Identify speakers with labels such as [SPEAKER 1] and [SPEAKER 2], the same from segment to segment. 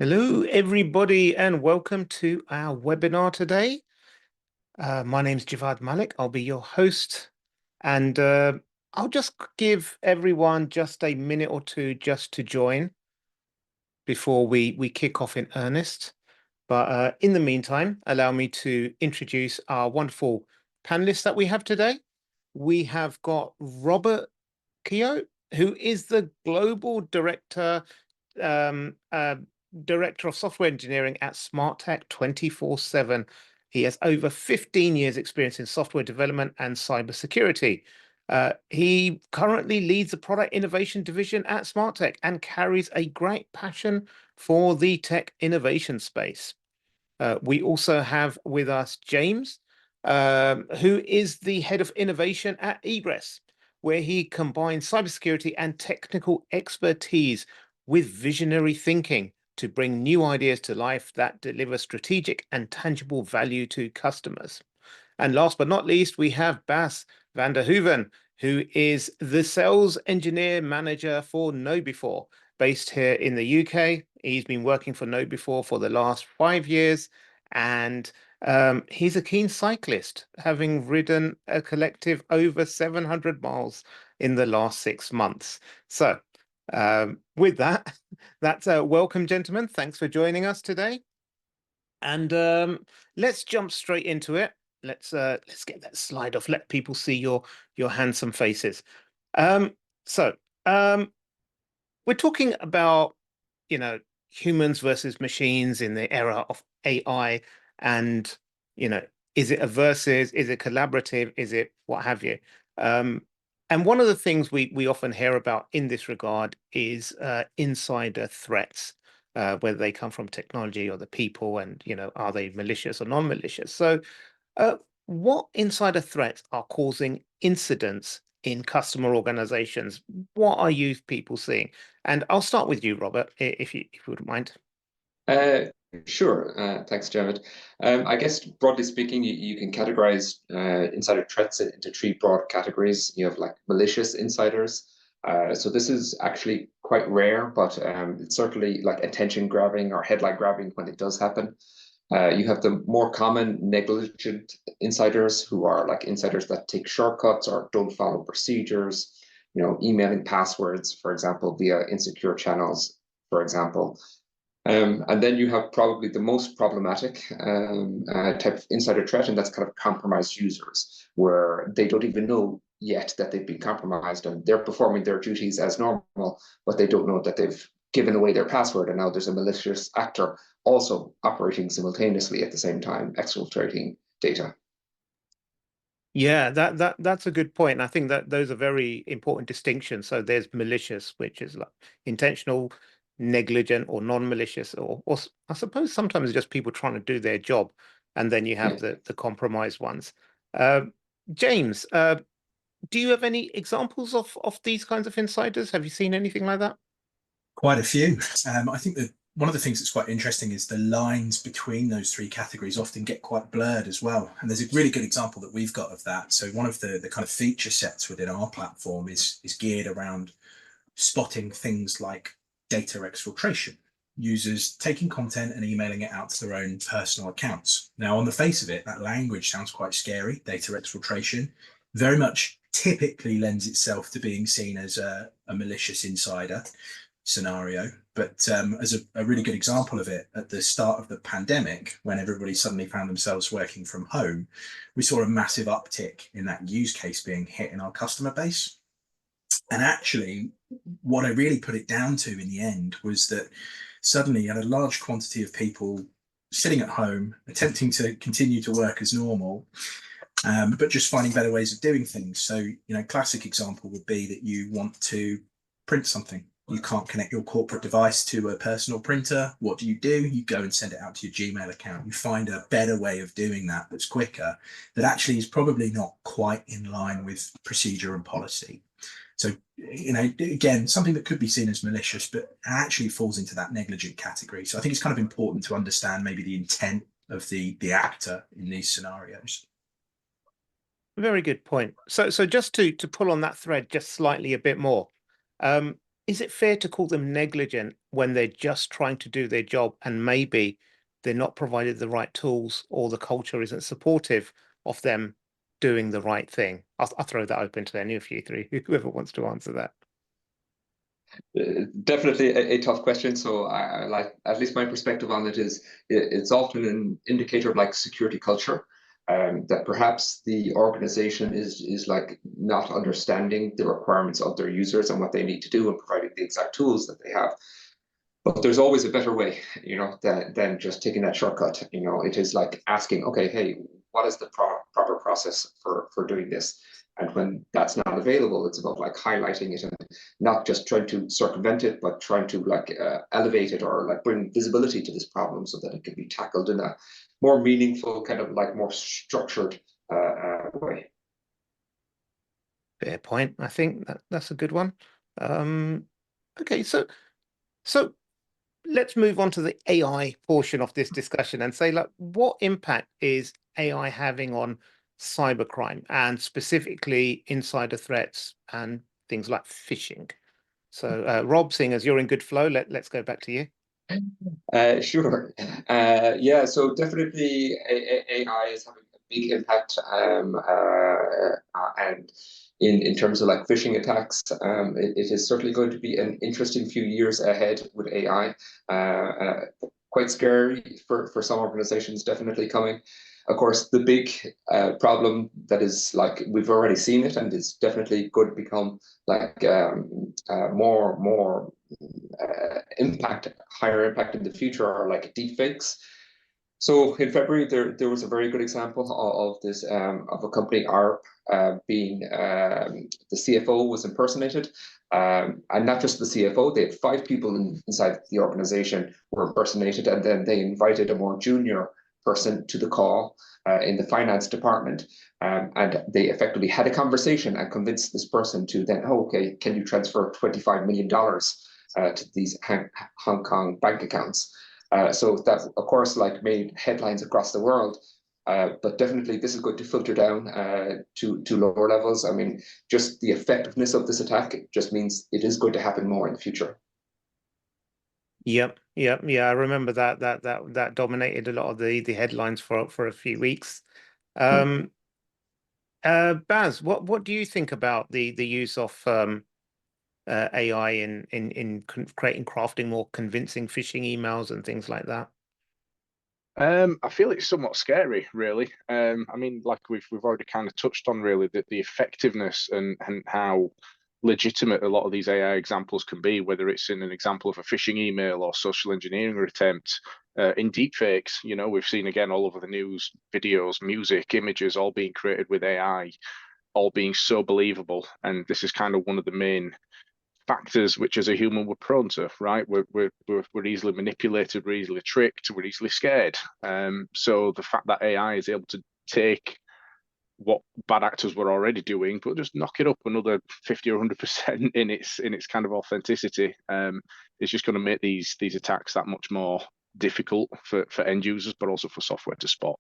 [SPEAKER 1] Hello, everybody, and welcome to our webinar today. My name is Javad Malik. I'll be your host, and I'll just give everyone just a minute or two just to join before we kick off in earnest. But in the meantime, allow me to introduce our wonderful panelists that we have today. We have got Robert Keogh, who is the Global Director um, uh, Director of Software Engineering at Smarttech247. He has over 15 years experience in software development and cybersecurity. He currently leads the product innovation division at Smarttech and carries a great passion for the tech innovation space. We also have with us James, who is the head of innovation at Egress, where he combines cybersecurity and technical expertise with visionary thinking to bring new ideas to life that deliver strategic and tangible value to customers. And last but not least, we have Bas van der Hoeven, who is the sales engineer manager for KnowBe4, based here in the UK. He's been working for KnowBe4 for the last 5 years, and he's a keen cyclist, having ridden a collective over 700 miles in the last 6 months. So with that, that's a welcome, gentlemen. Thanks for joining us today. And let's jump straight into it. Let's get that slide off. Let people see your handsome faces. Um, so we're talking about, humans versus machines in the era of AI, and is it a versus? Is it collaborative? Is it what have you? And one of the things we often hear about in this regard is insider threats, whether they come from technology or the people, and are they malicious or non-malicious? So, what insider threats are causing incidents in customer organizations? What are you people seeing? And I'll start with you, Robert, if you wouldn't mind.
[SPEAKER 2] Uh, sure. Thanks, Jared. I guess broadly speaking, you can categorize insider threats into three broad categories. You have like malicious insiders. So this is actually quite rare, but it's certainly like attention grabbing or headline grabbing when it does happen. You have the more common negligent insiders, who are like insiders that take shortcuts or don't follow procedures, emailing passwords, for example, via insecure channels, for example. And then you have probably the most problematic type of insider threat, and that's kind of compromised users, where they don't even know yet that they've been compromised and they're performing their duties as normal, but they don't know that they've given away their password, and now there's a malicious actor also operating simultaneously at the same time, exfiltrating data.
[SPEAKER 1] Yeah, that's a good point. And I think that those are very important distinctions. So there's malicious, which is like intentional, negligent, or non-malicious, or I suppose sometimes just people trying to do their job. And then you have
[SPEAKER 2] Yeah.
[SPEAKER 1] the compromised ones. Uh, James, do you have any examples of these kinds of insiders? Have you seen anything like that?
[SPEAKER 3] Quite a few. I think that one of the things that's quite interesting is the lines between those three categories often get quite blurred as well. And there's a really good example that we've got of that. So one of the kind of feature sets within our platform is geared around spotting things like data exfiltration, users taking content and emailing it out to their own personal accounts. Now, on the face of it, that language sounds quite scary. Data exfiltration very much typically lends itself to being seen as a malicious insider scenario. But as a really good example of it, at the start of the pandemic, when everybody suddenly found themselves working from home, we saw a massive uptick in that use case being hit in our customer base. And actually, what I really put it down to in the end was that suddenly you had a large quantity of people sitting at home, attempting to continue to work as normal, but just finding better ways of doing things. So, classic example would be that you want to print something. You can't connect your corporate device to a personal printer. What do? You go and send it out to your Gmail account. You find a better way of doing that that's quicker, that actually is probably not quite in line with procedure and policy. So, again, something that could be seen as malicious, but actually falls into that negligent category. So I think it's kind of important to understand maybe the intent of the actor in these scenarios.
[SPEAKER 1] Very good point. So just to pull on that thread just slightly a bit more, is it fair to call them negligent when they're just trying to do their job and maybe they're not provided the right tools or the culture isn't supportive of them doing the right thing? I'll throw that open to any of you three, whoever wants to answer that.
[SPEAKER 2] Definitely a tough question. So I like, at least my perspective on it is it's often an indicator of like security culture. That perhaps the organization is like not understanding the requirements of their users and what they need to do and providing the exact tools that they have. But there's always a better way, than just taking that shortcut. It is like asking, okay, hey, what is the proper process for doing this? And when that's not available, it's about like highlighting it and not just trying to circumvent it, but trying to like elevate it or like bring visibility to this problem so that it can be tackled in a more meaningful, kind of like more structured way.
[SPEAKER 1] Fair point. I think that's a good one. Okay, so let's move on to the AI portion of this discussion and say, like, what impact is AI having on cybercrime and specifically insider threats and things like phishing? So, Rob, seeing as you're in good flow, let's go back to you.
[SPEAKER 2] Sure. Yeah, so definitely AI is having a big impact, and in terms of like phishing attacks, it is certainly going to be an interesting few years ahead with AI. Quite scary for some organizations, definitely coming. Of course, the big problem that is like we've already seen it, and it's definitely going to become like more higher impact in the future are like deepfakes. So in February, there was a very good example of this of a company ARP being the CFO was impersonated, and not just the CFO. They had 5 people inside the organization were impersonated, and then they invited a more junior person to the call in the finance department, and they effectively had a conversation and convinced this person to then, oh, okay, can you transfer $25 million to these Hong Kong bank accounts? So that, of course, like made headlines across the world. But definitely this is going to filter down to lower levels. I mean, just the effectiveness of this attack just means it is going to happen more in the future.
[SPEAKER 1] Yep, yeah. I remember that dominated a lot of the headlines for a few weeks. Baz, what do you think about the use of AI in creating, crafting more convincing phishing emails and things like that?
[SPEAKER 4] I feel it's somewhat scary, really. I mean, like we've already kind of touched on, really, that the effectiveness and how legitimate a lot of these AI examples can be, whether it's in an example of a phishing email or social engineering attempt. In deepfakes, we've seen again all over the news, videos, music, images, all being created with AI, all being so believable. And this is kind of one of the main factors which as a human we're prone to, right? We're easily manipulated, we're easily tricked, we're easily scared. So the fact that AI is able to take what bad actors were already doing, but just knock it up another 50 or 100% in its kind of authenticity, is just going to make these attacks that much more difficult for end users, but also for software to spot.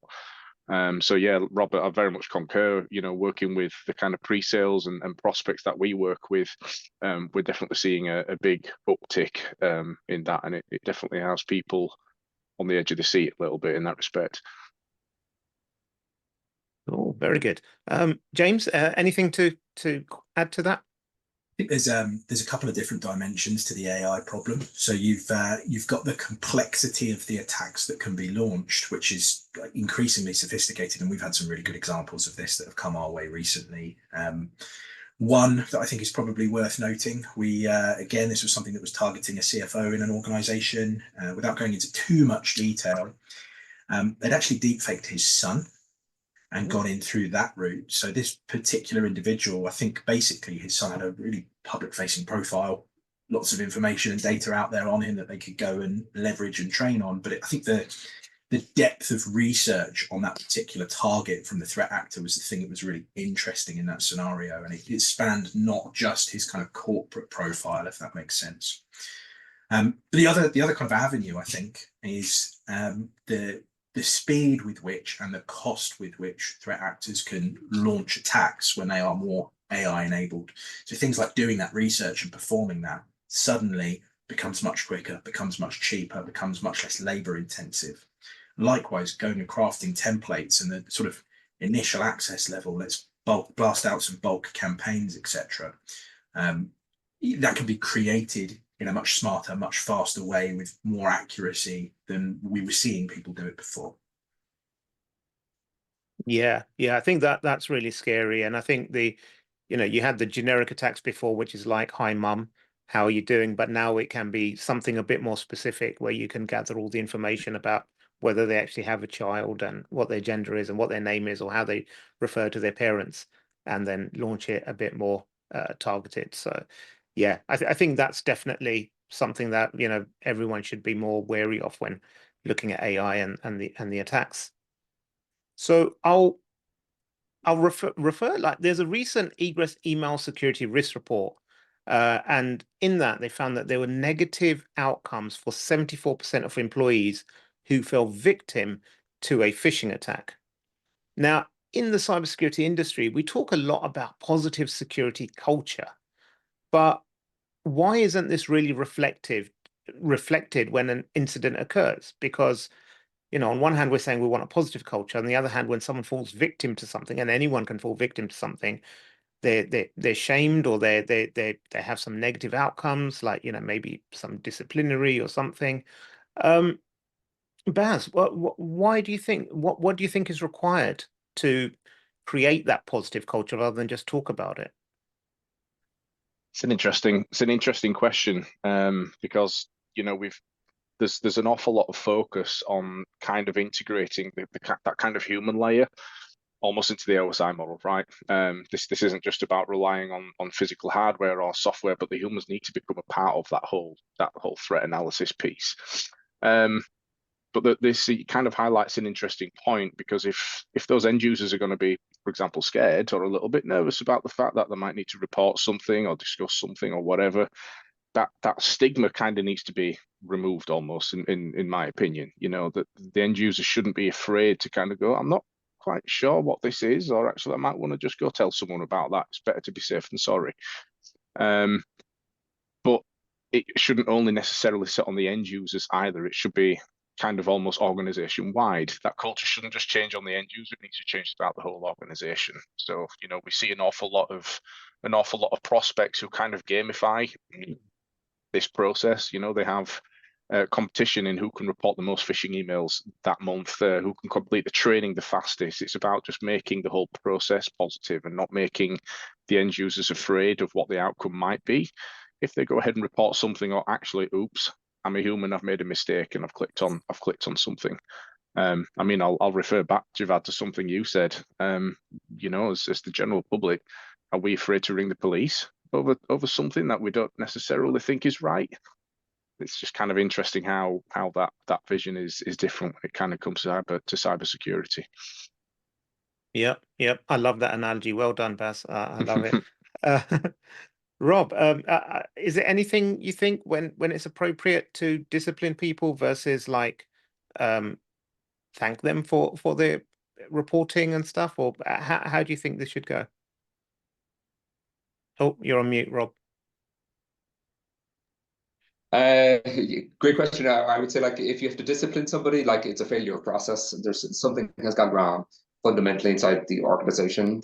[SPEAKER 4] So yeah, Robert, I very much concur. Working with the kind of pre-sales and prospects that we work with, we're definitely seeing a big uptick in that, and it definitely has people on the edge of the seat a little bit in that respect.
[SPEAKER 1] Oh, very good. James, anything to add to that?
[SPEAKER 3] I think there's a couple of different dimensions to the AI problem. So you've got the complexity of the attacks that can be launched, which is increasingly sophisticated, and we've had some really good examples of this that have come our way recently. One that I think is probably worth noting, again, this was something that was targeting a CFO in an organization. Without going into too much detail, they'd actually deepfaked his son and gone in through that route. So this particular individual, I think basically his son had a really public-facing profile, lots of information and data out there on him that they could go and leverage and train on. But I think the depth of research on that particular target from the threat actor was the thing that was really interesting in that scenario. And it spanned not just his kind of corporate profile, if that makes sense. But the other kind of avenue, I think, is the speed with which and the cost with which threat actors can launch attacks when they are more AI enabled. So things like doing that research and performing that suddenly becomes much quicker, becomes much cheaper, becomes much less labor intensive. Likewise, going and crafting templates and the sort of initial access level, let's blast out some bulk campaigns, etc. That can be created in a much smarter, much faster way with more accuracy than we were seeing people do it before.
[SPEAKER 1] Yeah, I think that's really scary. And I think you had the generic attacks before, which is like, hi, mum, how are you doing? But now it can be something a bit more specific where you can gather all the information about whether they actually have a child and what their gender is and what their name is or how they refer to their parents, and then launch it a bit more targeted. So yeah, I think that's definitely something that, everyone should be more wary of when looking at AI and the attacks. So I'll refer like there's a recent Egress email security risk report, and in that they found that there were negative outcomes for 74% of employees who fell victim to a phishing attack. Now, in the cybersecurity industry, we talk a lot about positive security culture, but why isn't this really reflected when an incident occurs? Because on one hand, we're saying we want a positive culture. On the other hand, when someone falls victim to something, and anyone can fall victim to something, they're shamed, or they have some negative outcomes, like maybe some disciplinary or something. Baz, why do you think what do you think is required to create that positive culture rather than just talk about it?
[SPEAKER 4] It's an interesting question, because there's an awful lot of focus on kind of integrating that kind of human layer almost into the OSI model, right? This isn't just about relying on physical hardware or software, but the humans need to become a part of that whole threat analysis piece. But this kind of highlights an interesting point, because if those end users are going to be, for example, scared or a little bit nervous about the fact that they might need to report something or discuss something or whatever, that stigma kind of needs to be removed almost, in my opinion. That the end user shouldn't be afraid to kind of go, I'm not quite sure what this is, or actually I might want to just go tell someone about that. It's better to be safe than sorry. But it shouldn't only necessarily sit on the end users either. It should be kind of almost organization wide. That culture shouldn't just change on the end user, it needs to change throughout the whole organization. So we see an awful lot of prospects who kind of gamify this process. They have competition in who can report the most phishing emails that month, who can complete the training the fastest. It's about just making the whole process positive and not making the end users afraid of what the outcome might be if they go ahead and report something, or actually, oops, I'm a human, I've made a mistake and I've clicked on something. I'll refer back, Javad, to something you said. As the general public, are we afraid to ring the police over something that we don't necessarily think is right? It's just kind of interesting how that vision is different when it kind of comes to cybersecurity.
[SPEAKER 1] Yep. I love that analogy. Well done, Baz. I love it. Rob, is there anything you think when it's appropriate to discipline people versus like thank them for their reporting and stuff, or how do you think this should go? Oh, you're on mute, Rob.
[SPEAKER 2] Great question. I would say, like, if you have to discipline somebody, like, it's a failure process. There's something has gone wrong fundamentally inside the organization,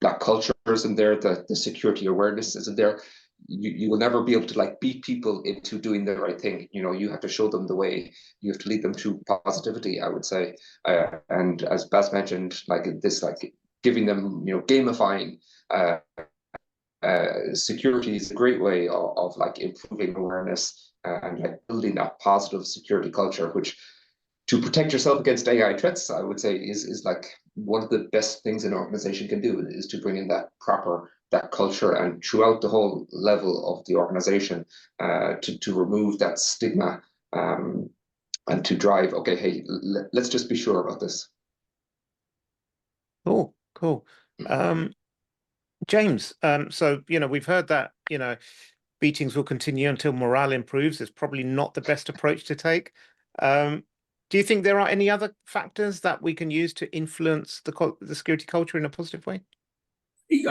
[SPEAKER 2] that culture isn't there, the security awareness isn't there. You will never be able to like beat people into doing the right thing. You have to show them the way. You have to lead them through positivity, I would say. And as Baz mentioned, like this, like giving them, gamifying security is a great way of like improving awareness and like building that positive security culture, which, to protect yourself against AI threats, I would say is like one of the best things an organization can do, is to bring in that culture and throughout the whole level of the organization, to remove that stigma, and to drive, okay, hey, let's just be sure about this.
[SPEAKER 1] Cool. James, so we've heard that beatings will continue until morale improves. It's probably not the best approach to take. Do you think there are any other factors that we can use to influence the security culture in a positive way?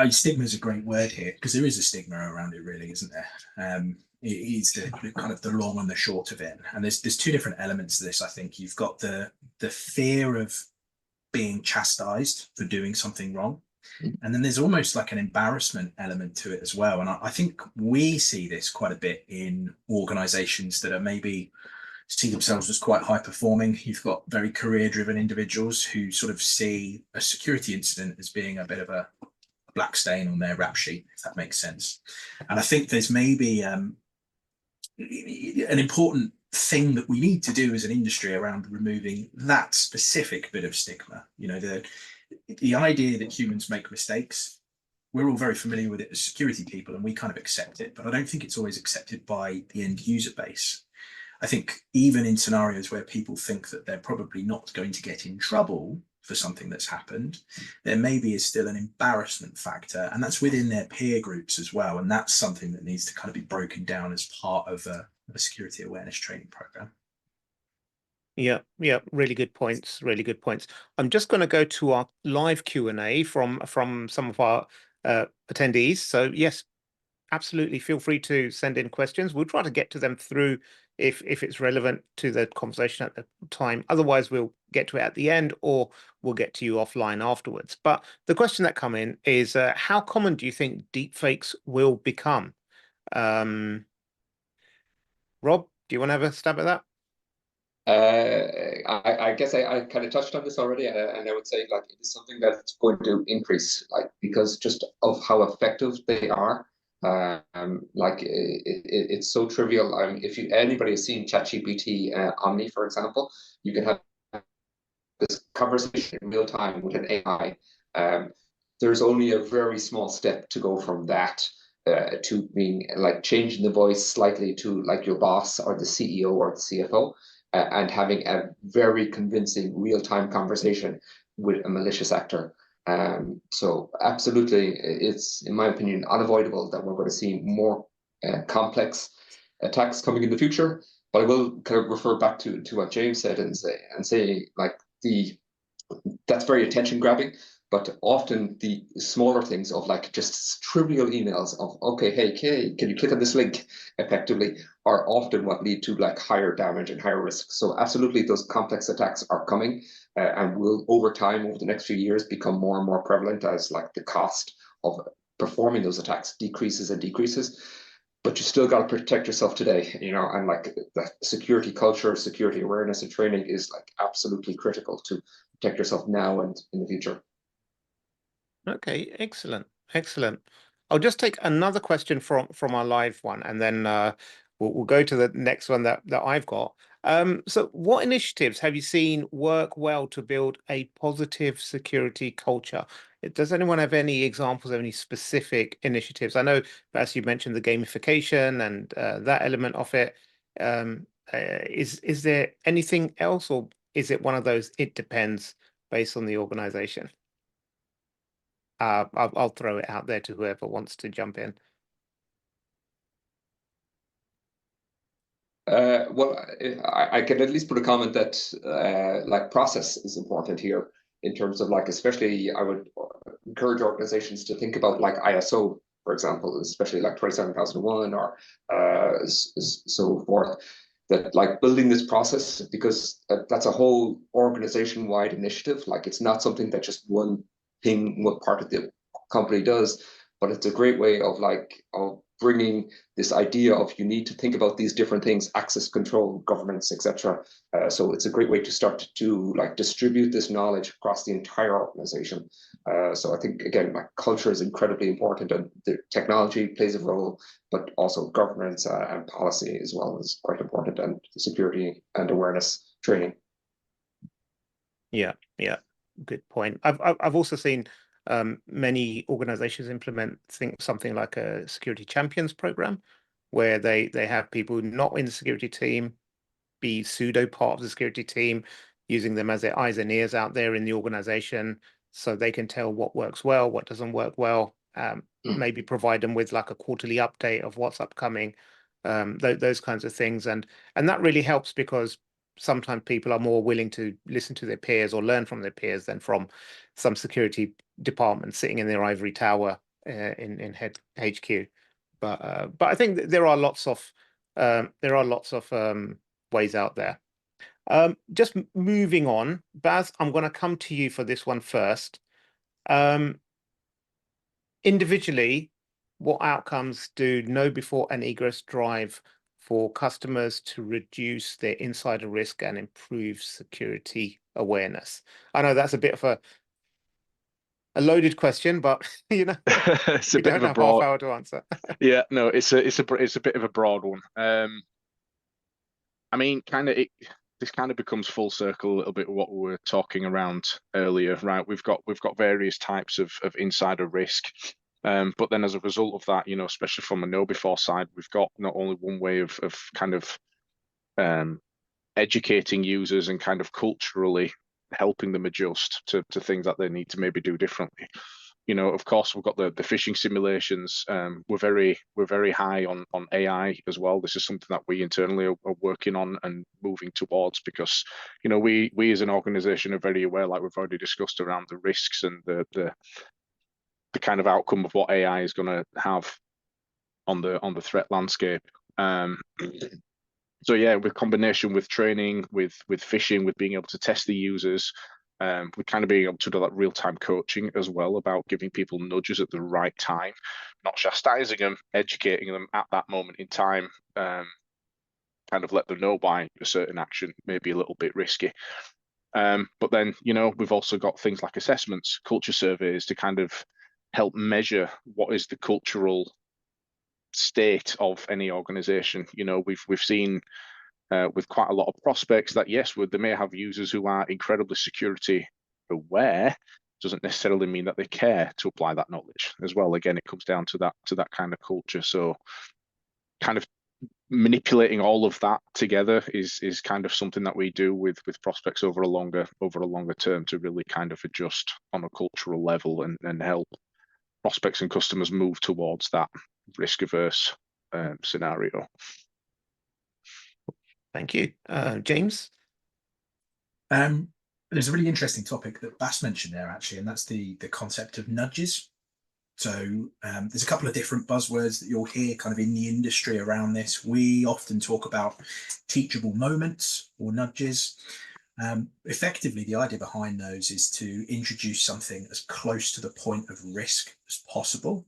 [SPEAKER 3] Stigma is a great word here because there is a stigma around it, really, isn't there? It is the kind of the long and the short of it, and there's two different elements to this. I think you've got the fear of being chastised for doing something wrong, and then there's almost like an embarrassment element to it as well. And I think we see this quite a bit in organizations that are maybe see themselves as quite high performing. You've got very career driven individuals who sort of see a security incident as being a bit of a black stain on their rap sheet, if that makes sense. And I think there's maybe an important thing that we need to do as an industry around removing that specific bit of stigma. You know, the idea that humans make mistakes, we're all very familiar with it as security people and we kind of accept it, but I don't think it's always accepted by the end user base. I think even in scenarios where people think that they're probably not going to get in trouble for something that's happened, there maybe is still an embarrassment factor, and that's within their peer groups as well. And that's something that needs to kind of be broken down as part of a security awareness training program.
[SPEAKER 1] Yeah, really good points. Really good points. I'm just going to go to our live Q&A from some of our attendees. So yes, absolutely, feel free to send in questions. We'll try to get to them through if it's relevant to the conversation at the time. Otherwise, we'll get to it at the end, or we'll get to you offline afterwards. But the question that come in is, how common do you think deepfakes will become? Rob, do you want to have a stab at that?
[SPEAKER 2] I guess I kind of touched on this already, and I would say like it is something that's going to increase, like because just of how effective they are. Like it's so trivial. If anybody has seen ChatGPT Omni, for example, you can have this conversation in real time with an AI. There's only a very small step to go from that to being like changing the voice slightly to like your boss or the CEO or the CFO, and having a very convincing real-time conversation with a malicious actor. So absolutely, it's, in my opinion, unavoidable that we're going to see more complex attacks coming in the future. But I will kind of refer back to what James said and say like that's very attention grabbing. But often the smaller things of like just trivial emails of, okay, hey, can you click on this link effectively, are often what lead to like higher damage and higher risk. So absolutely, those complex attacks are coming and will over time, over the next few years, become more and more prevalent as like the cost of performing those attacks decreases and decreases. But you still got to protect yourself today, you know, and like the security culture, security awareness and training is like absolutely critical to protect yourself now and in the future.
[SPEAKER 1] Okay, excellent. I'll just take another question from our live one, and then we'll go to the next one that I've got. So what initiatives have you seen work well to build a positive security culture? Does anyone have any examples of any specific initiatives? I know, as you mentioned, the gamification and that element of it. Is there anything else, or is it one of those, it depends based on the organization? I'll throw it out there to whoever wants to jump in.
[SPEAKER 2] Well, I can at least put a comment that like process is important here in terms of like, especially I would encourage organizations to think about like ISO, for example, especially like 27001 or so forth, that like building this process, because that's a whole organization-wide initiative. Like it's not something that just one thing, what part of the company does, but it's a great way of like of bringing this idea of you need to think about these different things, access control, governance, etc. So it's a great way to start to like distribute this knowledge across the entire organization. So I think again, like culture is incredibly important, and the technology plays a role, but also governance and policy as well is quite important, and security and awareness training.
[SPEAKER 1] Yeah, good point. I've also seen many organizations implement something like a security champions program, where they have people not in the security team be pseudo part of the security team, using them as their eyes and ears out there in the organization, so they can tell what works well, what doesn't work well. Maybe provide them with like a quarterly update of what's upcoming, those kinds of things, and that really helps, because sometimes people are more willing to listen to their peers or learn from their peers than from some security department sitting in their ivory tower in head HQ. But I think that there are lots of ways out there. Just moving on, Baz, I'm going to come to you for this one first. Individually, what outcomes do know before and egress drive for customers to reduce their insider risk and improve security awareness? I know that's a bit of a loaded question, but you know,
[SPEAKER 4] It's a
[SPEAKER 1] we
[SPEAKER 4] bit
[SPEAKER 1] don't
[SPEAKER 4] of a
[SPEAKER 1] have
[SPEAKER 4] broad.
[SPEAKER 1] half hour to answer.
[SPEAKER 4] Yeah, no, it's a bit of a broad one. I mean, this kind of becomes full circle a little bit what we were talking around earlier, right? We've got various types of insider risk. But then as a result of that, you know, especially from a know before side, we've got not only one way of kind of educating users and kind of culturally helping them adjust to things that they need to maybe do differently. You know, of course, we've got the phishing simulations. We're very high on AI as well. This is something that we internally are working on and moving towards, because, you know, we as an organization are very aware, like we've already discussed, around the risks and the kind of outcome of what AI is going to have on the threat landscape. So yeah, with combination with training, with phishing, with being able to test the users, we're kind of being able to do that real-time coaching as well, about giving people nudges at the right time, not chastising them, educating them at that moment in time, kind of let them know why a certain action may be a little bit risky. But then, you know, we've also got things like assessments, culture surveys, to kind of help measure what is the cultural state of any organization. You know, we've seen with quite a lot of prospects that, yes, they may have users who are incredibly security aware, doesn't necessarily mean that they care to apply that knowledge as well. Again, it comes down to that kind of culture. So kind of manipulating all of that together is kind of something that we do with prospects over a longer term, to really kind of adjust on a cultural level and help prospects and customers move towards that risk averse scenario.
[SPEAKER 1] Thank you. James?
[SPEAKER 3] There's a really interesting topic that Bas mentioned there, actually, and that's the concept of nudges. So there's a couple of different buzzwords that you'll hear kind of in the industry around this. We often talk about teachable moments or nudges. Effectively, the idea behind those is to introduce something as close to the point of risk as possible,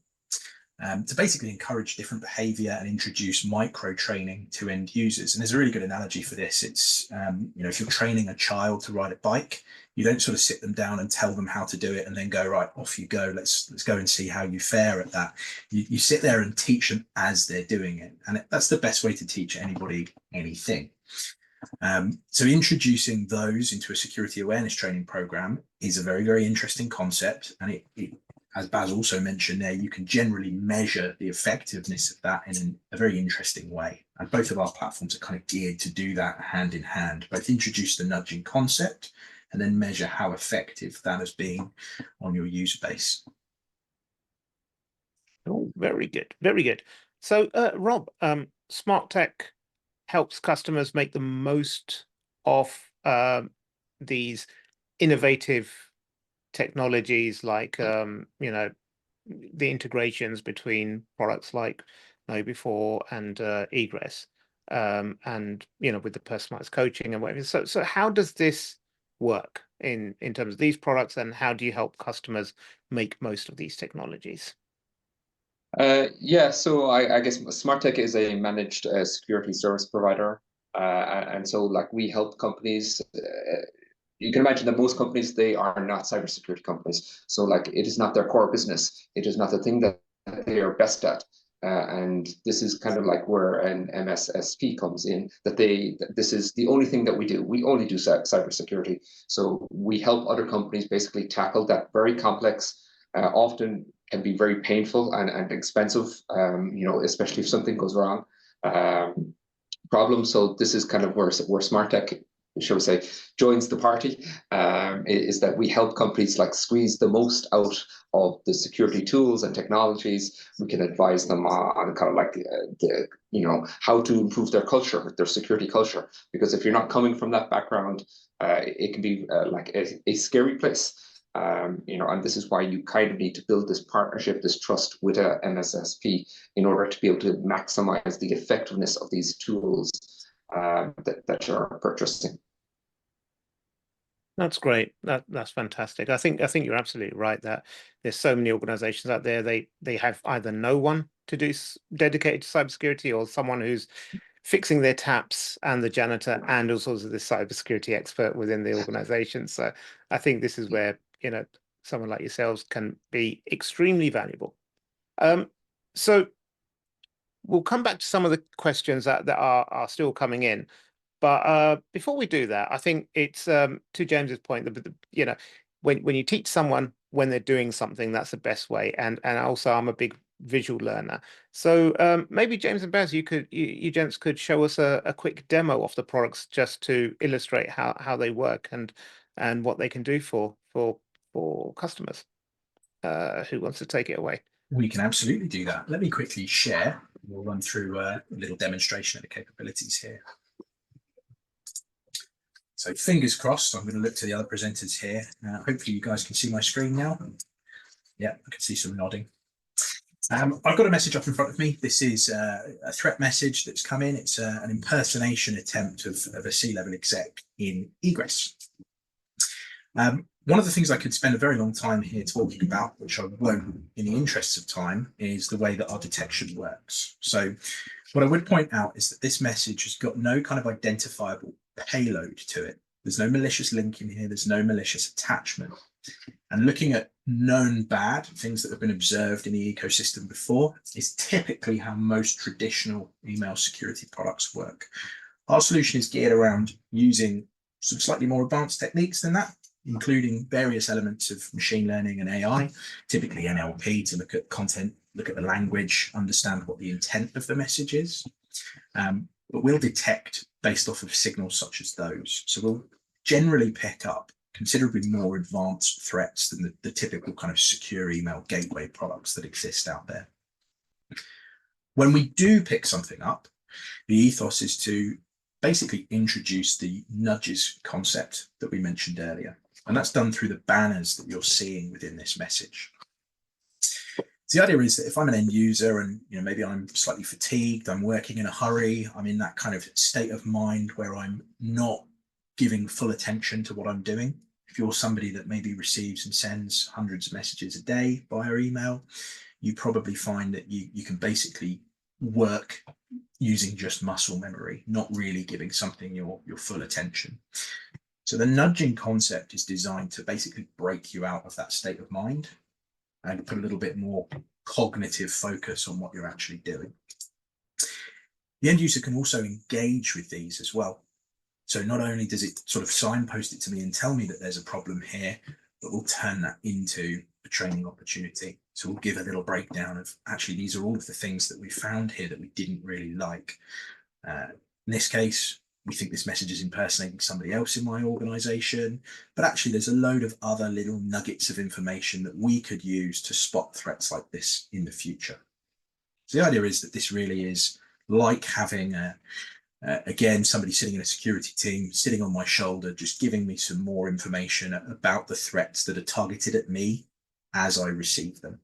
[SPEAKER 3] to basically encourage different behavior and introduce micro training to end users. And there's a really good analogy for this. It's, you know, if you're training a child to ride a bike, you don't sort of sit them down and tell them how to do it and then go, right, off you go. Let's go and see how you fare at that. You sit there and teach them as they're doing it. And that's the best way to teach anybody anything. So introducing those into a security awareness training program is a very, very interesting concept. And it as Baz also mentioned there, you can generally measure the effectiveness of that in a very interesting way. And both of our platforms are kind of geared to do that hand in hand, both introduce the nudging concept and then measure how effective that has been on your user base.
[SPEAKER 1] Oh, very good. Very good. So, Rob, Smarttech helps customers make the most of these innovative technologies, like you know, the integrations between products like Know Before and Egress, and you know, with the personalized coaching and whatever. So how does this work in terms of these products, and how do you help customers make most of these technologies?
[SPEAKER 2] Yeah, so I guess Smarttech is a managed security service provider, and so like we help companies. You can imagine that most companies, they are not cybersecurity companies. So like it is not their core business. It is not the thing that they are best at. And this is kind of like where an MSSP comes in, that this is the only thing that we do. We only do cybersecurity. So we help other companies basically tackle that very complex, often can be very painful and expensive, you know, especially if something goes wrong, problem. So this is kind of where Smarttech shall we say, joins the party, is that we help companies like squeeze the most out of the security tools and technologies. We can advise them on kind of like how to improve their culture, their security culture. Because if you're not coming from that background, it can be like a scary place. And this is why you kind of need to build this partnership, this trust with a MSSP in order to be able to maximize the effectiveness of these tools that you're purchasing.
[SPEAKER 1] That's great. That's fantastic. I think you're absolutely right that there's so many organizations out there, they have either no one to do dedicated to cybersecurity, or someone who's fixing their taps and the janitor and also the cybersecurity expert within the organization. So I think this is where, someone like yourselves can be extremely valuable. So we'll come back to some of the questions that are still coming in. But before we do that, I think it's to James's point that when you teach someone when they're doing something, that's the best way. And also, I'm a big visual learner. So maybe James and Baz, you gents could show us a quick demo of the products just to illustrate how they work and what they can do for customers. Who wants to take it away?
[SPEAKER 3] We can absolutely do that. Let me quickly share. We'll run through a little demonstration of the capabilities here. So fingers crossed, I'm going to look to the other presenters here. Hopefully you guys can see my screen now. Yeah, I can see some nodding. I've got a message up in front of me. This is a threat message that's come in. It's an impersonation attempt of a C-level exec in Egress. One of the things I could spend a very long time here talking about, which I won't in the interests of time, is the way that our detection works. So what I would point out is that this message has got no kind of identifiable payload to it. There's no malicious link in here. There's no malicious attachment. And looking at known bad, things that have been observed in the ecosystem before, is typically how most traditional email security products work. Our solution is geared around using some slightly more advanced techniques than that, including various elements of machine learning and AI, typically NLP, to look at content, look at the language, understand what the intent of the message is. But we'll detect based off of signals such as those. So we'll generally pick up considerably more advanced threats than the typical kind of secure email gateway products that exist out there. When we do pick something up, the ethos is to basically introduce the nudges concept that we mentioned earlier. And that's done through the banners that you're seeing within this message. So the idea is that if I'm an end user and maybe I'm slightly fatigued, I'm working in a hurry, I'm in that kind of state of mind where I'm not giving full attention to what I'm doing. If you're somebody that maybe receives and sends hundreds of messages a day via email, you probably find that you can basically work using just muscle memory, not really giving something your full attention. So the nudging concept is designed to basically break you out of that state of mind and put a little bit more cognitive focus on what you're actually doing. The end user can also engage with these as well. So not only does it sort of signpost it to me and tell me that there's a problem here, but we'll turn that into a training opportunity. So we'll give a little breakdown of actually, these are all of the things that we found here that we didn't really like. In this case, we think this message is impersonating somebody else in my organization, but actually there's a load of other little nuggets of information that we could use to spot threats like this in the future. So the idea is that this really is like having again, somebody sitting in a security team, sitting on my shoulder, just giving me some more information about the threats that are targeted at me as I receive them.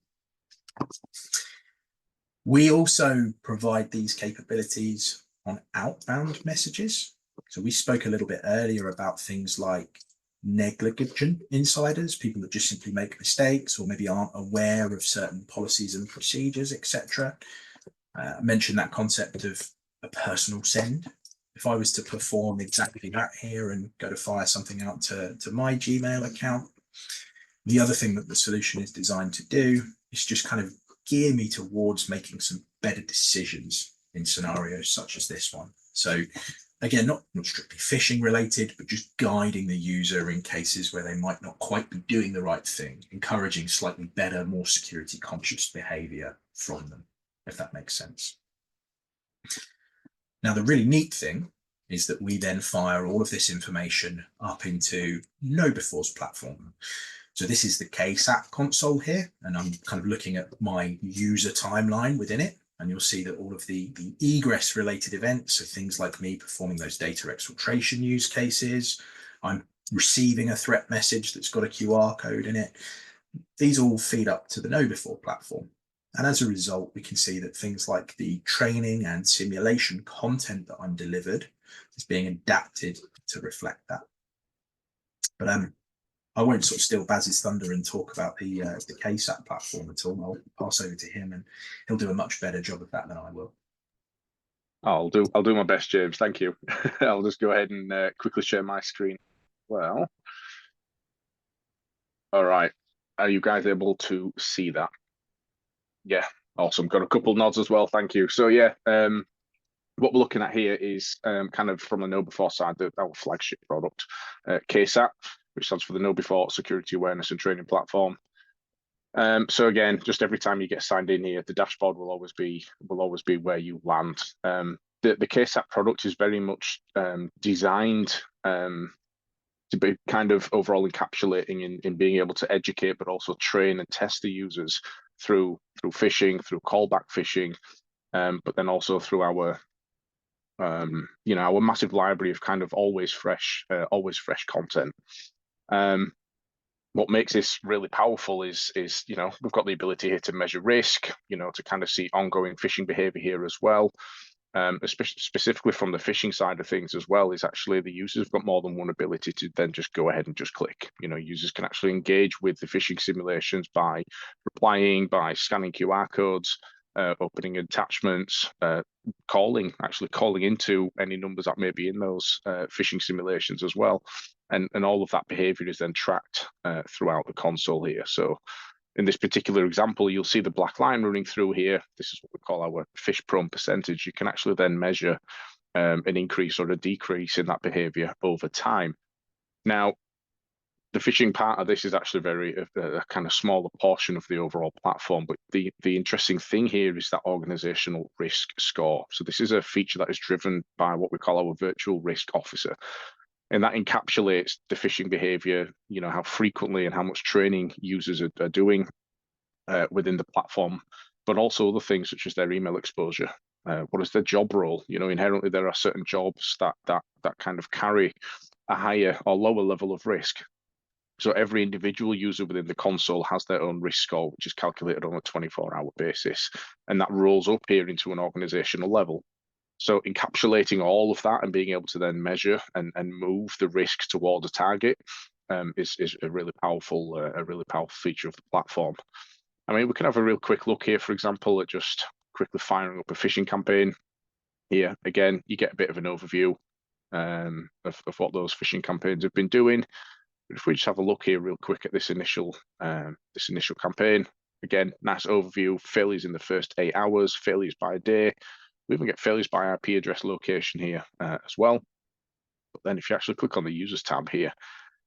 [SPEAKER 3] We also provide these capabilities on outbound messages. So we spoke a little bit earlier about things like negligent insiders, people that just simply make mistakes or maybe aren't aware of certain policies and procedures, etc. I mentioned that concept of a personal send. If I was to perform exactly that here and go to fire something out to my Gmail account, the other thing that the solution is designed to do is just kind of gear me towards making some better decisions in scenarios such as this one. So again, not strictly phishing related, but just guiding the user in cases where they might not quite be doing the right thing, encouraging slightly better, more security conscious behavior from them, if that makes sense. Now, the really neat thing is that we then fire all of this information up into KnowBe4's platform. So this is the case app console here, and I'm kind of looking at my user timeline within it. And you'll see that all of the egress related events, so things like me performing those data exfiltration use cases, I'm receiving a threat message that's got a QR code in it. These all feed up to the KnowBe4 platform. And as a result, we can see that things like the training and simulation content that I'm delivered is being adapted to reflect that. But I won't sort of steal Baz's thunder and talk about the case app platform at all. I'll pass over to him, and he'll do a much better job of that than I will.
[SPEAKER 4] I'll do my best, James. Thank you. I'll just go ahead and quickly share my screen. Well, all right. Are you guys able to see that? Yeah, awesome. Got a couple nods as well. Thank you. So yeah, what we're looking at here is kind of from the KnowBe4 side, our flagship product, KSAP, which stands for the KnowBe4 Security Awareness and Training Platform. So again, just every time you get signed in here, the dashboard will always be where you land. The KSAP product is very much designed to be kind of overall encapsulating in being able to educate, but also train and test the users through phishing, through callback phishing, but then also through our our massive library of kind of always fresh content. What makes this really powerful is we've got the ability here to measure risk, to kind of see ongoing phishing behavior here as well. Especially specifically from the phishing side of things as well, is actually the users have got more than one ability to then just go ahead and just click. Users can actually engage with the phishing simulations by replying, by scanning QR codes, opening attachments, calling into any numbers that may be in those phishing simulations as well. And all of that behavior is then tracked throughout the console here. So in this particular example, you'll see the black line running through here. This is what we call our phish prone percentage. You can actually then measure an increase or a decrease in that behavior over time. Now, the phishing part of this is actually a kind of smaller portion of the overall platform, but the interesting thing here is that organizational risk score. So this is a feature that is driven by what we call our virtual risk officer. And that encapsulates the phishing behavior, how frequently and how much training users are doing within the platform, but also other things such as their email exposure. What is their job role? Inherently there are certain jobs that kind of carry a higher or lower level of risk. So every individual user within the console has their own risk score, which is calculated on a 24-hour basis, and that rolls up here into an organizational level. So encapsulating all of that and being able to then measure and move the risk towards a target is a really powerful feature of the platform. I mean, we can have a real quick look here, for example, at just quickly firing up a phishing campaign. Here again, you get a bit of an overview of what those phishing campaigns have been doing. But if we just have a look here real quick at this initial campaign, again, nice overview. Failures in the first 8 hours, failures by day. We even get failures by IP address location here as well. But then if you actually click on the users tab here,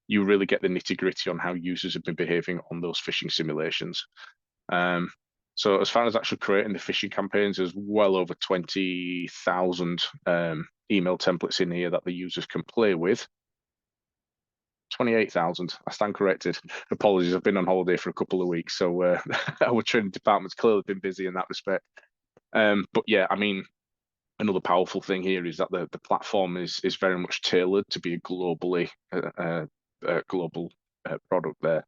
[SPEAKER 4] you really get the nitty gritty on how users have been behaving on those phishing simulations. So as far as actually creating the phishing campaigns, there's well over 20,000 email templates in here that the users can play with. 28,000. I stand corrected. Apologies, I've been on holiday for a couple of weeks, so our training department's clearly been busy in that respect. But yeah, I mean, another powerful thing here is that the platform is very much tailored to be a global product there.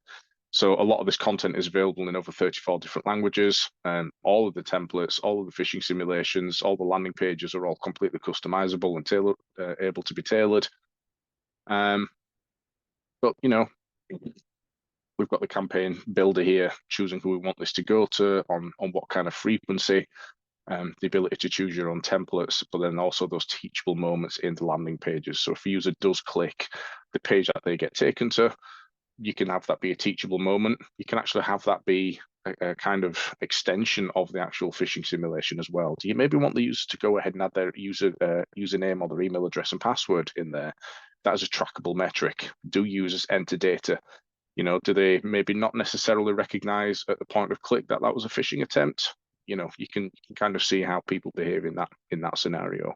[SPEAKER 4] So a lot of this content is available in over 34 different languages, and all of the templates, all of the phishing simulations, all the landing pages are all completely customizable and tailored, able to be tailored. But we've got the campaign builder here, choosing who we want this to go to, on what kind of frequency, the ability to choose your own templates, but then also those teachable moments in the landing pages. So if a user does click the page that they get taken to, you can have that be a teachable moment. You can actually have that be a kind of extension of the actual phishing simulation as well. Do you maybe want the user to go ahead and add their username or their email address and password in there? That is a trackable metric. Do users enter data? Do they maybe not necessarily recognize at the point of click that was a phishing attempt? You can kind of see how people behave in that scenario.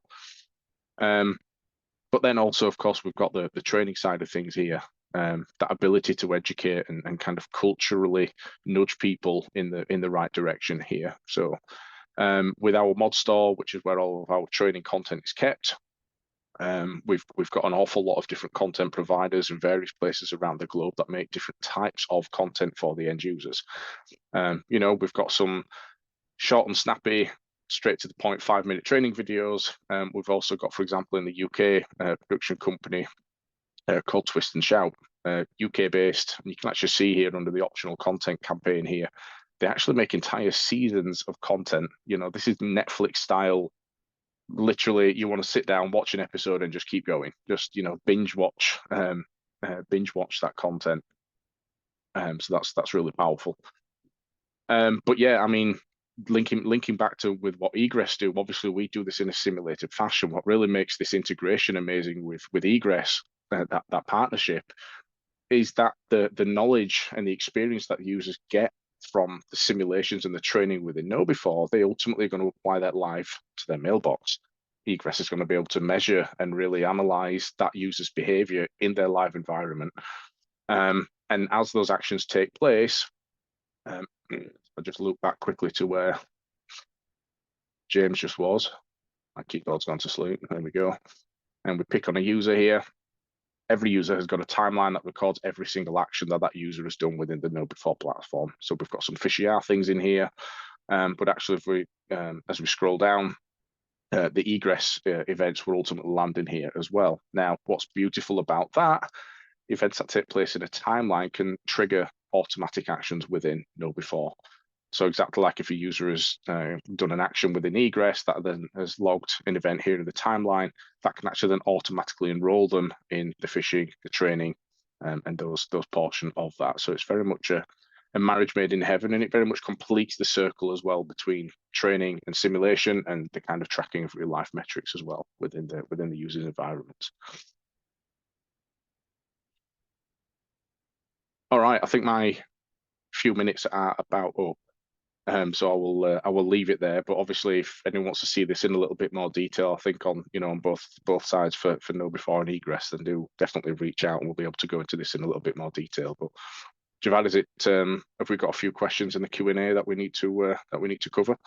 [SPEAKER 4] But then also, of course, we've got the training side of things here. That ability to educate and kind of culturally nudge people in the right direction here. So with our mod store, which is where all of our training content is kept, we've got an awful lot of different content providers in various places around the globe that make different types of content for the end users. You know, we've got some short and snappy, straight to the point 5-minute training videos. We've also got, for example, in the UK, a production company called Twist and Shout, UK based. And you can actually see here under the optional content campaign here, they actually make entire seasons of content. You know, this is Netflix style. Literally, you want to sit down, watch an episode, and just keep going. Just, you know, binge watch that content. So that's really powerful. But yeah, I mean, linking back to with what Egress do, obviously we do this in a simulated fashion. What really makes this integration amazing with Egress, that partnership, is that the knowledge and the experience that users get from the simulations and the training within KnowBe4, they ultimately are going to apply that live to their mailbox. Egress is going to be able to measure and really analyze that user's behavior in their live environment. And as those actions take place, I'll just look back quickly to where James just was. My keyboard's gone to sleep. There we go. And we pick on a user here. Every user has got a timeline that records every single action that user has done within the KnowBe4 platform. So we've got some phishing things in here, but actually, if we as we scroll down, the egress events will ultimately land in here as well. Now, what's beautiful about that, events that take place in a timeline can trigger automatic actions within KnowBe4. So exactly like if a user has done an action within egress that then has logged an event here in the timeline, that can actually then automatically enroll them in the phishing, the training, and those portion of that. So it's very much a marriage made in heaven, and it very much completes the circle as well between training and simulation and the kind of tracking of real life metrics as well within the user's environments. All right, I think my few minutes are about up. So I will leave it there. But obviously, if anyone wants to see this in a little bit more detail, I think on both sides for KnowBe4 and Egress, then do definitely reach out, and we'll be able to go into this in a little bit more detail. But Javad, have we got a few questions in the Q&A that we need to cover?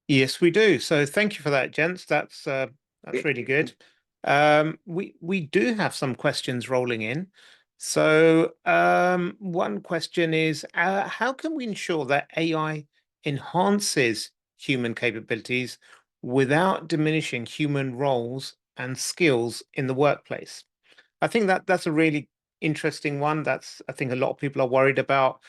[SPEAKER 1] Yes, we do. So thank you for that, gents. That's really good. We do have some questions rolling in. So one question is, how can we ensure that AI enhances human capabilities without diminishing human roles and skills in the workplace? I think that's a really interesting one. I think a lot of people are worried about,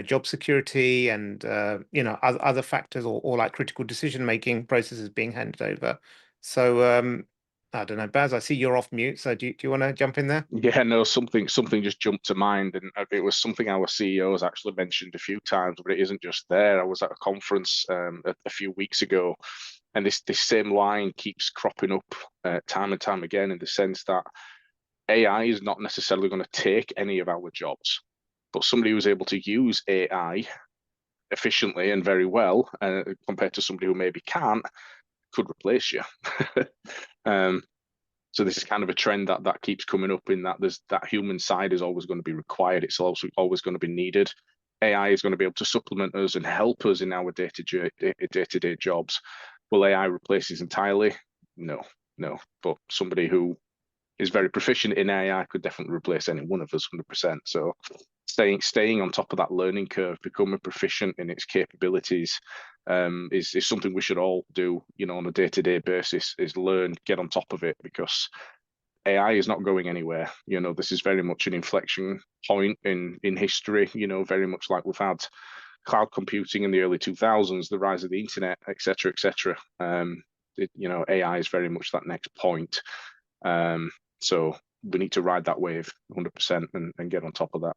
[SPEAKER 1] job security and, other factors or like critical decision-making processes being handed over. So I don't know, Baz, I see you're off mute. So do you want to jump in there?
[SPEAKER 4] Yeah, no, something just jumped to mind, and it was something our CEO has actually mentioned a few times, but it isn't just there. I was at a conference a few weeks ago, and this same line keeps cropping up time and time again, in the sense that AI is not necessarily going to take any of our jobs, but somebody who's able to use AI efficiently and very well, compared to somebody who maybe can't, could replace you. So this is kind of a trend that keeps coming up, in that there's that human side is always going to be required. It's also always going to be needed. AI is going to be able to supplement us and help us in our day-to-day jobs. Will AI replace us entirely? No. But somebody who is very proficient in AI could definitely replace any one of us, 100%. So staying on top of that learning curve, becoming proficient in its capabilities, is something we should all do, on a day-to-day basis, is learn, get on top of it, because AI is not going anywhere. This is very much an inflection point in history, very much like we've had cloud computing in the early 2000s, the rise of the internet, etc., etc. AI is very much that next point. So we need to ride that wave 100% and get on top of that.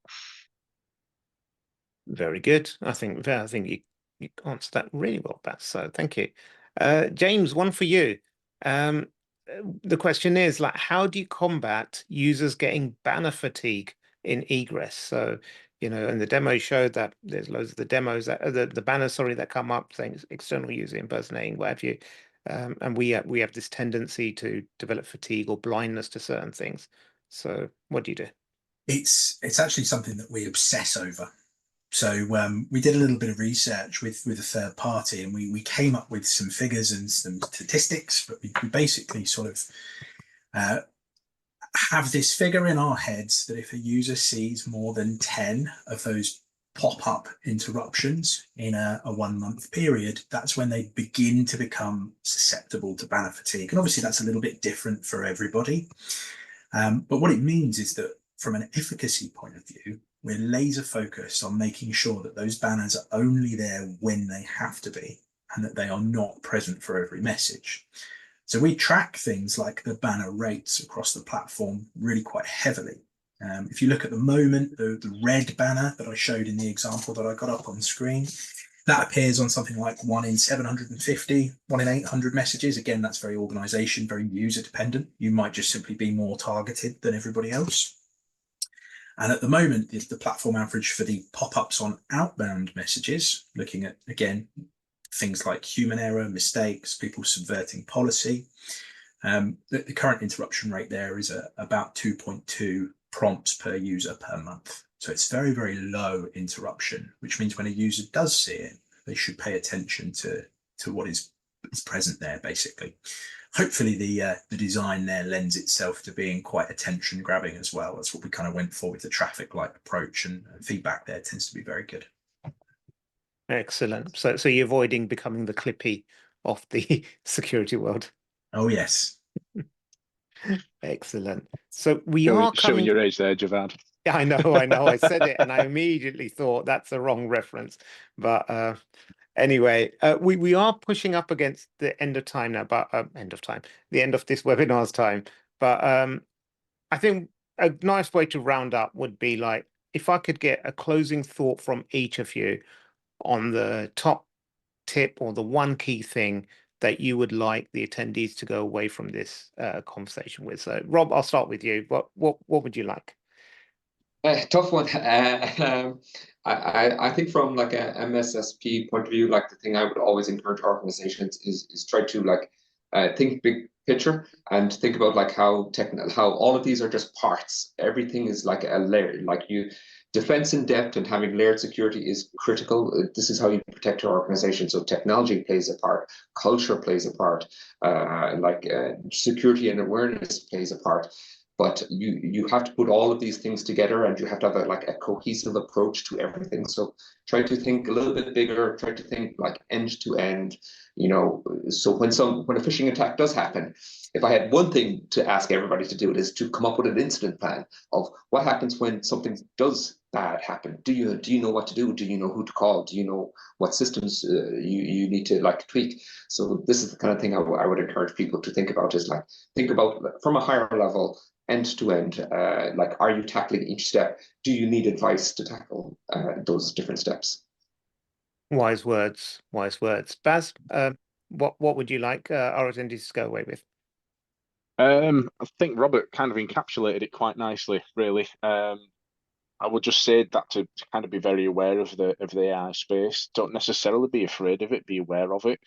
[SPEAKER 1] Very good. I think you answered that really well, Baz. So thank you. James, one for you. The question is, like, how do you combat users getting banner fatigue in Egress? So, and the demo showed that there's loads of the demos that the banners, that come up saying external user impersonating, what have you. And we have this tendency to develop fatigue or blindness to certain things. So what do you do?
[SPEAKER 3] It's actually something that we obsess over. So we did a little bit of research with a third party, and we came up with some figures and some statistics, but we basically sort of have this figure in our heads that if a user sees more than 10 of those pop-up interruptions in a 1 month period, that's when they begin to become susceptible to banner fatigue. And obviously that's a little bit different for everybody. But what it means is that from an efficacy point of view, we're laser focused on making sure that those banners are only there when they have to be, and that they are not present for every message. So we track things like the banner rates across the platform really quite heavily. If you look at the moment, the red banner that I showed in the example that I got up on screen, that appears on something like 1 in 750, 1 in 800 messages. Again, that's very organization, very user dependent. You might just simply be more targeted than everybody else. And at the moment, the platform average for the pop-ups on outbound messages, looking at, again, things like human error, mistakes, people subverting policy, the current interruption rate there is about 2.2 prompts per user per month. So it's very, very low interruption, which means when a user does see it, they should pay attention to what is present there, basically. Hopefully the design there lends itself to being quite attention grabbing as well. That's what we kind of went for with the traffic light approach, and feedback there tends to be very good.
[SPEAKER 1] Excellent. So you're avoiding becoming the Clippy of the security world.
[SPEAKER 3] Oh, yes.
[SPEAKER 1] Excellent. So we are
[SPEAKER 4] showing
[SPEAKER 1] coming...
[SPEAKER 4] your age there, Javad.
[SPEAKER 1] Yeah, I know. I said it and I immediately thought that's the wrong reference. But anyway, we are pushing up against the end of time now, but the end of this webinar's time. But I think a nice way to round up would be like, if I could get a closing thought from each of you on the top tip or the one key thing that you would like the attendees to go away from this conversation with. So Rob, I'll start with you. What would you like?
[SPEAKER 2] Tough one. I think from like a MSSP point of view, like the thing I would always encourage organizations is try to like think big picture and think about like how all of these are just parts. Everything is like a layer. Like defense in depth and having layered security is critical. This is how you protect your organization. So technology plays a part, culture plays a part, security and awareness plays a part. But you have to put all of these things together, and you have to have a cohesive approach to everything. So try to think a little bit bigger, try to think like end to end, so when a phishing attack does happen, if I had one thing to ask everybody to do, it is to come up with an incident plan of what happens when something does bad happen. Do you know what to do? Do you know who to call? Do you know what systems you need to like tweak? So this is the kind of thing I would encourage people to think about, is like think about from a higher level, end to end, like are you tackling each step? Do you need advice to tackle those different steps?
[SPEAKER 1] Wise words. Baz, what would you like our attendees to go away with?
[SPEAKER 4] I think Robert kind of encapsulated it quite nicely, really. I would just say that to kind of be very aware of the AI space. Don't necessarily be afraid of it, be aware of it.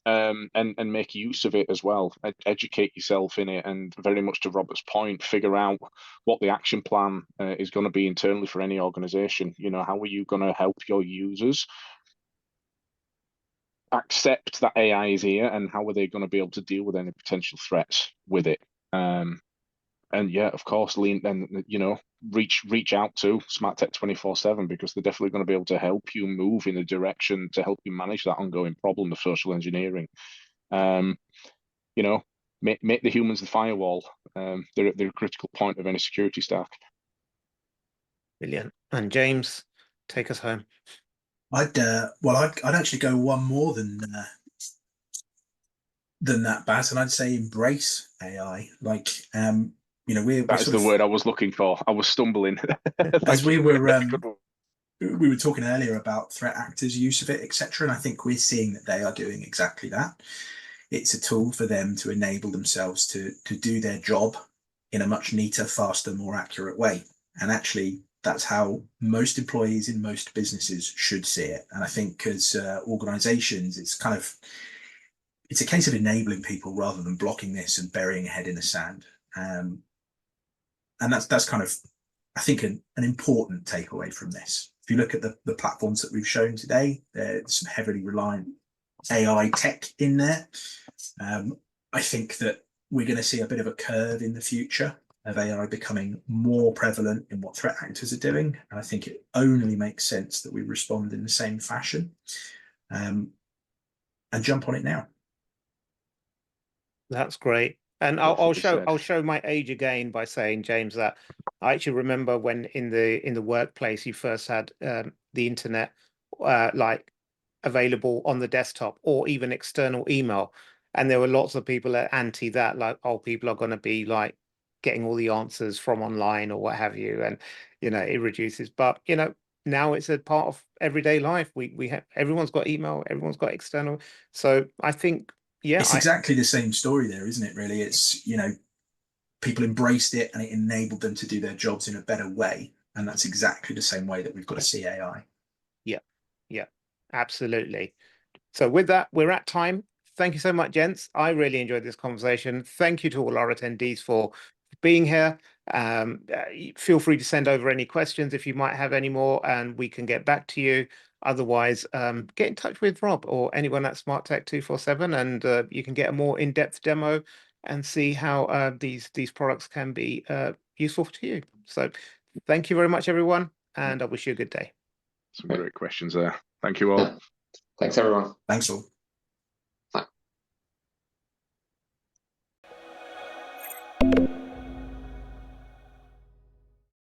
[SPEAKER 4] And make use of it as well. Educate yourself in it, and very much to Robert's point, figure out what the action plan is going to be internally for any organization. How are you going to help your users accept that AI is here, and how are they going to be able to deal with any potential threats with it? And yeah, of course, reach out to Smarttech247, because they're definitely going to be able to help you move in a direction to help you manage that ongoing problem of social engineering. Make the humans the firewall. They're a critical point of any security stack.
[SPEAKER 1] Brilliant. And James, take us home.
[SPEAKER 3] I'd actually go one more than that, Baz, and I'd say embrace AI.
[SPEAKER 4] That is the word I was looking for. I was stumbling.
[SPEAKER 3] As we were talking earlier about threat actors' use of it, etc., and I think we're seeing that they are doing exactly that. It's a tool for them to enable themselves to do their job in a much neater, faster, more accurate way. And actually, that's how most employees in most businesses should see it. And I think as organizations, it's kind of it's a case of enabling people rather than blocking this and burying a head in the sand. And that's kind of, I think, an important takeaway from this. If you look at the platforms that we've shown today, there's some heavily reliant AI tech in there. I think that we're going to see a bit of a curve in the future of AI becoming more prevalent in what threat actors are doing. And I think it only makes sense that we respond in the same fashion, and jump on it now.
[SPEAKER 1] That's great. And I'll
[SPEAKER 4] Definitely said.
[SPEAKER 1] show my age again by saying, James, that I actually remember when in the workplace you first had the internet like available on the desktop or even external email, and there were lots of people that anti that, like, oh, people are going to be like getting all the answers from online or what have you, and it reduces. But now it's a part of everyday life. We have, everyone's got email, everyone's got external. So I think, yeah,
[SPEAKER 3] it's exactly the same story there, isn't it? Really, it's people embraced it and it enabled them to do their jobs in a better way, and that's exactly the same way that we've got to see AI.
[SPEAKER 1] Yeah, absolutely. So with that, we're at time. Thank you so much, gents. I really enjoyed this conversation. Thank you to all our attendees for being here. Feel free to send over any questions if you might have any more, and we can get back to you. Otherwise, get in touch with Rob or anyone at Smarttech247, and you can get a more in-depth demo and see how these products can be useful to you. So thank you very much, everyone, and I wish you a good day.
[SPEAKER 4] Some great questions there. Thank you all.
[SPEAKER 2] Yeah. Thanks, everyone.
[SPEAKER 3] Thanks all.
[SPEAKER 2] Bye.